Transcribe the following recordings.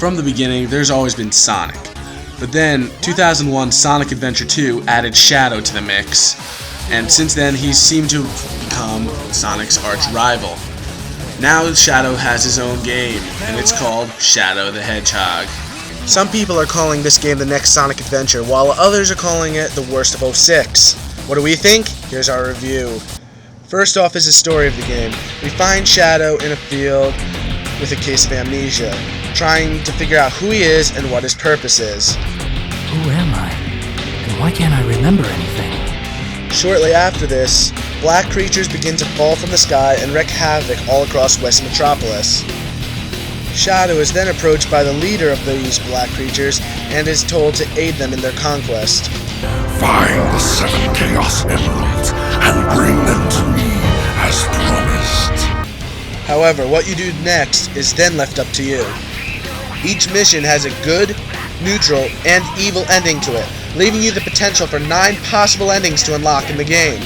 From the beginning, there's always been Sonic. But then, 2001 Sonic Adventure 2 added Shadow to the mix, and since then he's seemed to become Sonic's arch rival. Now Shadow has his own game, and it's called Shadow the Hedgehog. Some people are calling this game the next Sonic Adventure, while others are calling it the worst of '06. What do we think? Here's our review. First off is the story of the game. We find Shadow in a field with a case of amnesia, trying to figure out who he is and what his purpose is. Who am I? And why can't I remember anything? Shortly after this, black creatures begin to fall from the sky and wreak havoc all across West Metropolis. Shadow is then approached by the leader of these black creatures and is told to aid them in their conquest. Find the 7 Chaos Emeralds and bring them to me as promised. However, what you do next is then left up to you. Each mission has a good, neutral, and evil ending to it, leaving you the potential for 9 possible endings to unlock in the game.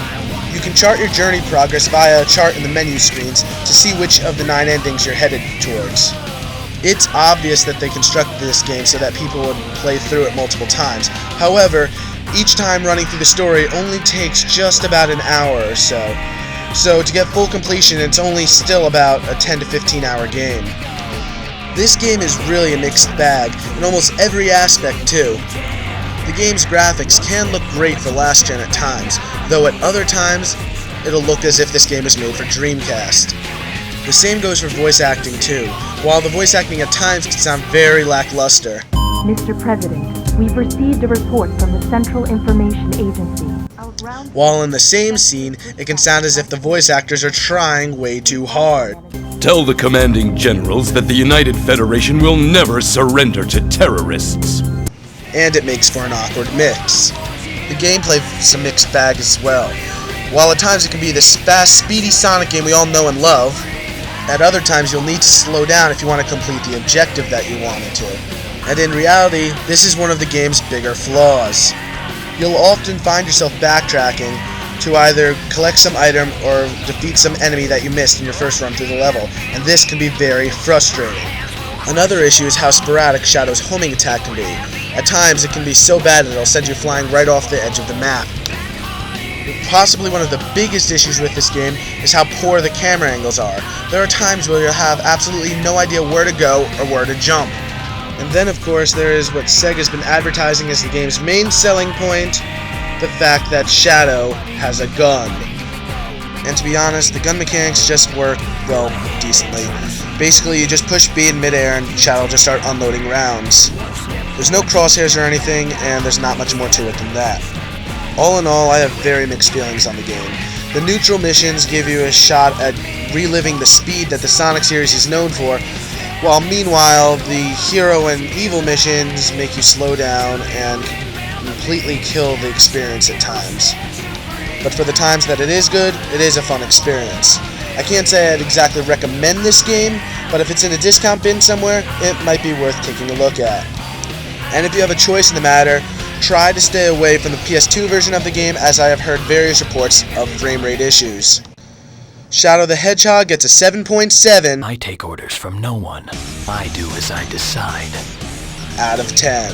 You can chart your journey progress via a chart in the menu screens to see which of the 9 endings you're headed towards. It's obvious that they constructed this game so that people would play through it multiple times. However, each time running through the story only takes just about an hour or so. So to get full completion, it's only still about a 10 to 15 hour game. This game is really a mixed bag in almost every aspect too. The game's graphics can look great for last gen at times, though at other times it'll look as if this game was made for Dreamcast. The same goes for voice acting too, while the voice acting at times can sound very lackluster. Mr. President, we've received a report from the Central Information Agency. While in the same scene, it can sound as if the voice actors are trying way too hard. Tell the commanding generals that the United Federation will never surrender to terrorists. And it makes for an awkward mix. The gameplay is a mixed bag as well. While at times it can be this fast, speedy Sonic game we all know and love, at other times you'll need to slow down if you want to complete the objective that you wanted to. And in reality, this is one of the game's bigger flaws. You'll often find yourself backtracking to either collect some item or defeat some enemy that you missed in your first run through the level, and this can be very frustrating. Another issue is how sporadic Shadow's homing attack can be. At times it can be so bad that it'll send you flying right off the edge of the map. Possibly one of the biggest issues with this game is how poor the camera angles are. There are times where you'll have absolutely no idea where to go or where to jump. And then of course there is what Sega's been advertising as the game's main selling point, the fact that Shadow has a gun. And to be honest, the gun mechanics just work, well, decently. Basically you just push B in midair and Shadow will just start unloading rounds. There's no crosshairs or anything, and there's not much more to it than that. All in all, I have very mixed feelings on the game. The neutral missions give you a shot at reliving the speed that the Sonic series is known for, while meanwhile the hero and evil missions make you slow down and completely kill the experience at times. But for the times that it is good, it is a fun experience. I can't say I'd exactly recommend this game, but if it's in a discount bin somewhere, it might be worth taking a look at. And if you have a choice in the matter, try to stay away from the PS2 version of the game, as I have heard various reports of frame rate issues. Shadow the Hedgehog gets a 7.7 I take orders from no one. I do as I decide. out of 10.